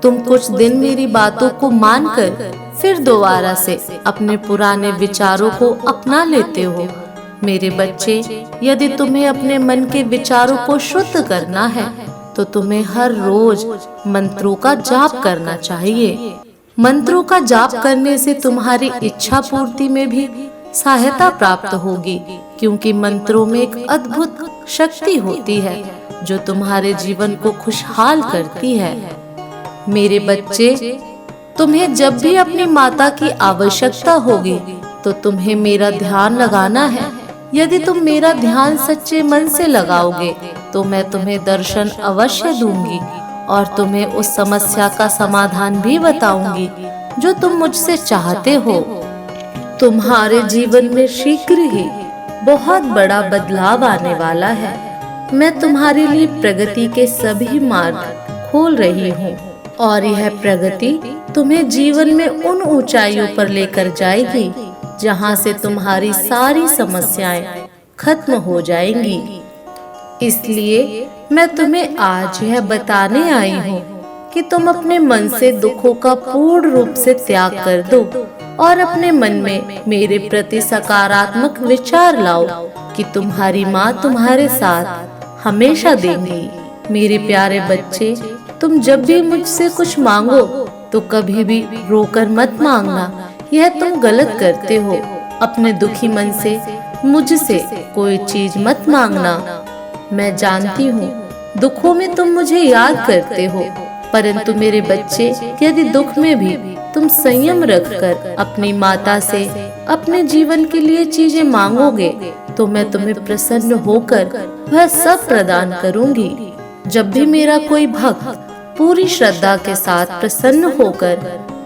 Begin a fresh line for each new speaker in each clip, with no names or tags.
तुम कुछ दिन मेरी बातों को मानकर फिर दोबारा से अपने पुराने विचारों को अपना लेते हो। मेरे बच्चे, यदि तुम्हें अपने मन के विचारों को शुद्ध करना है तो तुम्हें हर रोज मंत्रों का जाप करना चाहिए। मंत्रों का जाप करने से तुम्हारी इच्छा पूर्ति में भी सहायता प्राप्त होगी, क्योंकि मंत्रों में एक अद्भुत शक्ति होती है जो तुम्हारे जीवन को खुशहाल करती है। मेरे बच्चे, तुम्हें जब भी अपनी माता की आवश्यकता होगी तो तुम्हें मेरा ध्यान लगाना है। यदि तुम मेरा ध्यान सच्चे मन से लगाओगे तो मैं तुम्हें दर्शन अवश्य दूंगी और तुम्हें उस समस्या का समाधान भी बताऊंगी जो तुम मुझसे चाहते हो। तुम्हारे जीवन में शीघ्र ही बहुत बड़ा बदलाव आने वाला है। मैं तुम्हारे लिए प्रगति के सभी मार्ग खोल रही हूँ और यह प्रगति तुम्हें जीवन में उन ऊंचाइयों पर लेकर जाएगी जहाँ से तुम्हारी सारी समस्याएं खत्म हो जाएंगी। इसलिए मैं तुम्हें आज यह बताने आई हूँ कि तुम अपने मन से दुखों का पूर्ण रूप से त्याग कर दो और अपने मन में मेरे प्रति सकारात्मक विचार लाओ कि तुम्हारी माँ तुम्हारे साथ हमेशा देंगी। मेरे प्यारे बच्चे, तुम जब भी मुझसे कुछ मांगो तो कभी भी रोकर मत मांगना, यह तुम गलत करते हो। अपने दुखी मन से मुझसे कोई चीज मत मांगना। मैं जानती हूँ दुखों में तुम मुझे याद करते हो, परंतु मेरे बच्चे, यदि दुख में भी तुम संयम रखकर अपनी माता से अपने जीवन के लिए चीजें मांगोगे तो मैं तुम्हें प्रसन्न होकर वह सब प्रदान करूंगी। जब भी मेरा कोई भक्त पूरी श्रद्धा के साथ प्रसन्न होकर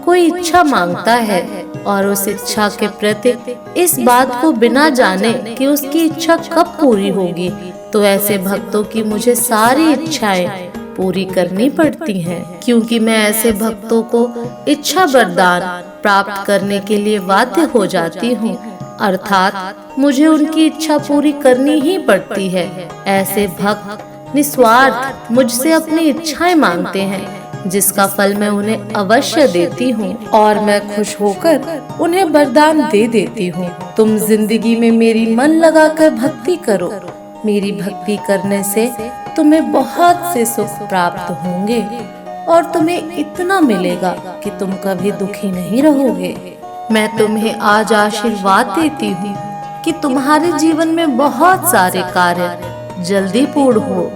कोई इच्छा मांगता है और उस इच्छा के प्रति इस बात को बिना जाने कि उसकी इच्छा कब पूरी होगी, तो ऐसे भक्तों की मुझे सारी इच्छाएं पूरी करनी पड़ती हैं, क्योंकि मैं ऐसे भक्तों को इच्छा वरदान प्राप्त करने के लिए बाध्य हो जाती हूँ, अर्थात मुझे उनकी इच्छा पूरी करनी ही पड़ती है। ऐसे भक्त निस्वार्थ मुझसे अपनी इच्छाएं मांगते हैं, जिसका फल मैं उन्हें अवश्य देती हूँ और मैं खुश होकर उन्हें वरदान दे देती हूँ। तुम जिंदगी में मेरी मन लगाकर भक्ति करो। मेरी भक्ति करने से तुम्हें बहुत से सुख प्राप्त होंगे और तुम्हें इतना मिलेगा कि तुम कभी दुखी नहीं रहोगे। मैं तुम्हें आज आशीर्वाद देती हूँ कि तुम्हारे जीवन में बहुत सारे कार्य जल्दी पूर्ण हो।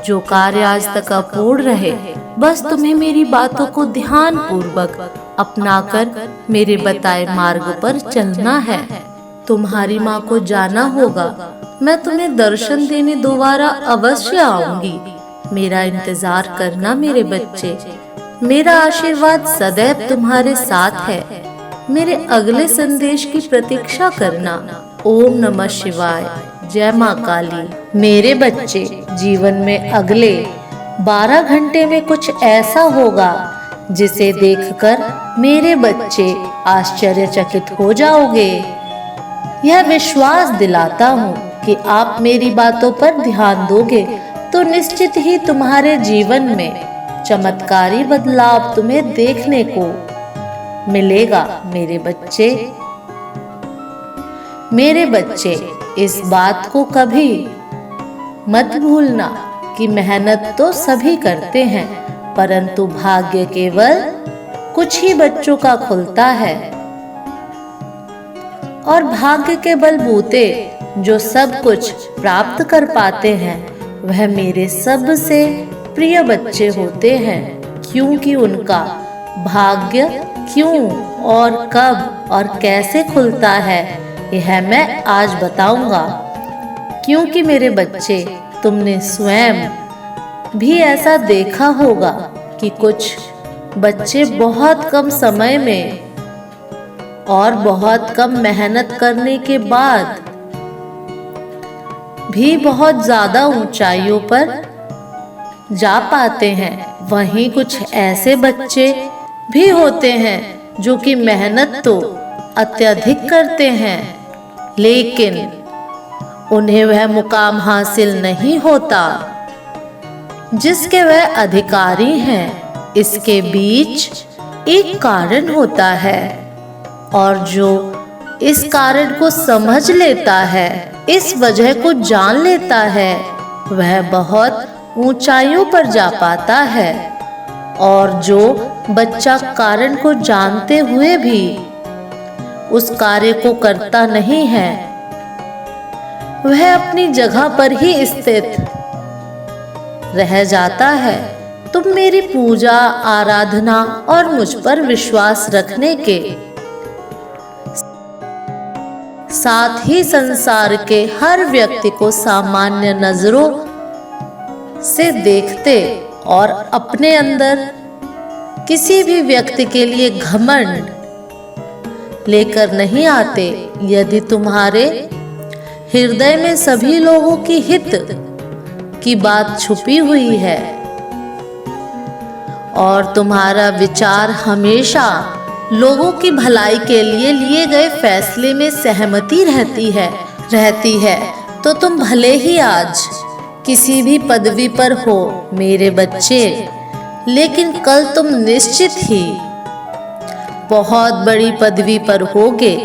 जो कार्य आज तक अपूर्ण रहे, बस तुम्हें मेरी बातों को ध्यान पूर्वक अपनाकर मेरे बताए मार्ग पर चलना है। तुम्हारी माँ को जाना होगा, मैं तुम्हें दर्शन देने दोबारा अवश्य आऊंगी। मेरा इंतजार करना मेरे बच्चे। मेरा आशीर्वाद सदैव तुम्हारे साथ है। मेरे अगले संदेश की प्रतीक्षा करना। ओम नमः शिवाय। जय माँ काली। मेरे बच्चे, जीवन में अगले 12 घंटे में कुछ ऐसा होगा जिसे देखकर मेरे बच्चे आश्चर्यचकित हो जाओगे। यह विश्वास दिलाता हूँ कि आप मेरी बातों पर ध्यान दोगे तो निश्चित ही तुम्हारे जीवन में चमत्कारी बदलाव तुम्हें देखने को मिलेगा। मेरे बच्चे, इस बात को कभी मत भूलना कि मेहनत तो सभी करते हैं, परंतु भाग्य केवल कुछ ही बच्चों का खुलता है और भाग्य के बलबूते जो सब कुछ प्राप्त कर पाते हैं वह मेरे सबसे प्रिय बच्चे होते हैं, क्योंकि उनका भाग्य क्यों और कब और कैसे खुलता है यह मैं आज बताऊंगा। क्योंकि मेरे बच्चे, तुमने स्वयं भी ऐसा देखा होगा कि कुछ बच्चे बहुत कम समय में और बहुत कम मेहनत करने के बाद भी बहुत ज्यादा ऊंचाइयों पर जा पाते हैं। वहीं कुछ ऐसे बच्चे भी होते हैं जो कि मेहनत तो अत्यधिक करते हैं, लेकिन उन्हें वह मुकाम हासिल नहीं होता जिसके वह अधिकारी हैं। इसके बीच एक कारण होता है, और जो इस कारण को समझ लेता है, इस वजह को जान लेता है, वह बहुत ऊंचाइयों पर जा पाता है। और जो बच्चा कारण को जानते हुए भी उस कार्य को करता नहीं है, वह अपनी जगह पर ही स्थित रह जाता है। तुम मेरी पूजा, आराधना और मुझ पर विश्वास रखने के साथ ही संसार के हर व्यक्ति को सामान्य नजरों से देखते और अपने अंदर किसी भी व्यक्ति के लिए घमंड लेकर नहीं आते। यदि तुम्हारे हृदय में सभी लोगों की हित की बात छुपी हुई है और तुम्हारा विचार हमेशा लोगों की भलाई के लिए गए फैसले में सहमति रहती है, तो तुम भले ही आज किसी भी पदवी पर हो मेरे बच्चे, लेकिन कल तुम निश्चित ही बहुत बड़ी पदवी पर होगे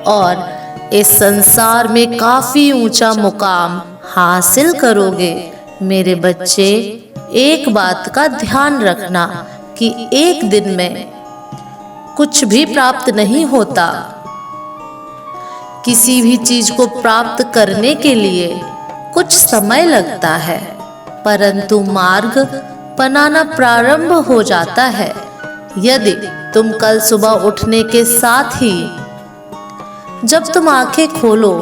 और इस संसार में काफी ऊंचा मुकाम हासिल करोगे। मेरे बच्चे, एक बात का ध्यान रखना कि एक दिन में कुछ भी प्राप्त नहीं होता। किसी भी चीज को प्राप्त करने के लिए कुछ समय लगता है, परंतु मार्ग बनाना प्रारंभ हो जाता है। यदि तुम कल सुबह उठने के साथ ही जब तुम आंखें खोलो,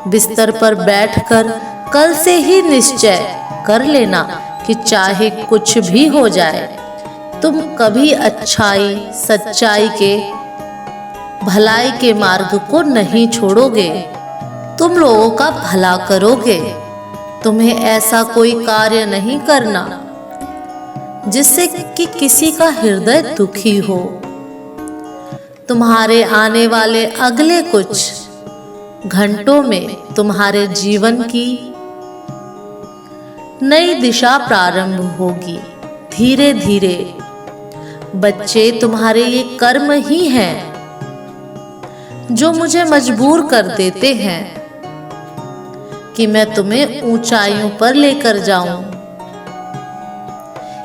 बिस्तर पर बैठकर कल से ही निश्चय कर लेना कि चाहे कुछ भी हो जाए, तुम कभी अच्छाई, सच्चाई के, भलाई के मार्ग को नहीं छोड़ोगे। तुम लोगों का भला करोगे। तुम्हें ऐसा कोई कार्य नहीं करना जिससे कि किसी का हृदय दुखी हो। तुम्हारे आने वाले अगले कुछ घंटों में तुम्हारे जीवन की नई दिशा प्रारंभ होगी। धीरे धीरे बच्चे, तुम्हारे ये कर्म ही हैं जो मुझे मजबूर कर देते हैं कि मैं तुम्हें ऊंचाइयों पर लेकर जाऊं।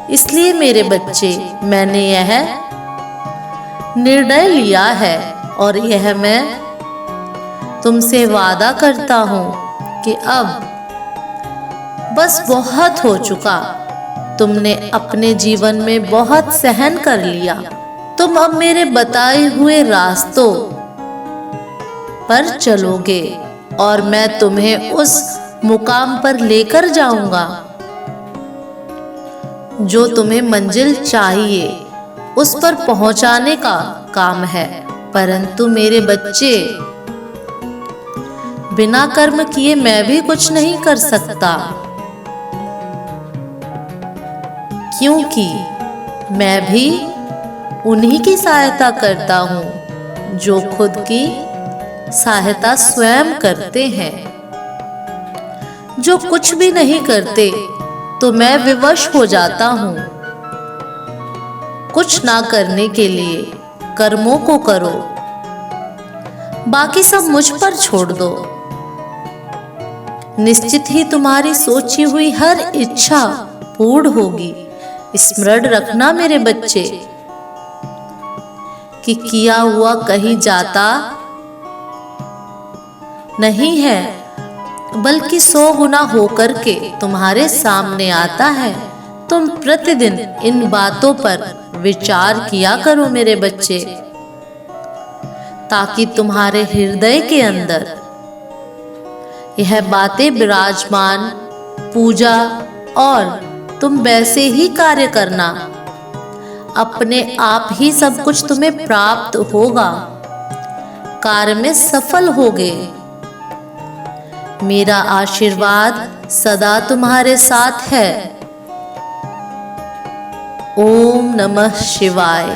इसलिए मेरे बच्चे, मैंने यह निर्णय लिया है और यह मैं तुमसे वादा करता हूं कि अब बस बहुत हो चुका। तुमने अपने जीवन में बहुत सहन कर लिया। तुम अब मेरे बताए हुए रास्तों पर चलोगे और मैं तुम्हें उस मुकाम पर लेकर जाऊंगा जो तुम्हें मंजिल चाहिए उस पर पहुंचाने का काम है। परंतु मेरे बच्चे, बिना कर्म किए मैं भी कुछ नहीं कर सकता, क्योंकि मैं भी उन्हीं की सहायता करता हूं जो खुद की सहायता स्वयं करते हैं। जो कुछ भी नहीं करते तो मैं विवश हो जाता हूं। कुछ ना करने के लिए कर्मों को करो, बाकी सब मुझ पर छोड़ दो। निश्चित ही तुम्हारी सोची हुई हर इच्छा पूर्ण होगी। स्मरण रखना मेरे बच्चे कि किया हुआ कहीं जाता नहीं है, बल्कि 100 गुना होकर के तुम्हारे सामने आता है। तुम प्रतिदिन इन बातों पर विचार किया करो मेरे बच्चे, ताकि तुम्हारे हृदय के अंदर यह बातें विराजमान, पूजा, और तुम वैसे ही कार्य करना। अपने आप ही सब कुछ तुम्हें प्राप्त होगा। कार्य में सफल होगे। मेरा आशीर्वाद सदा तुम्हारे साथ है। ओम नमः शिवाय।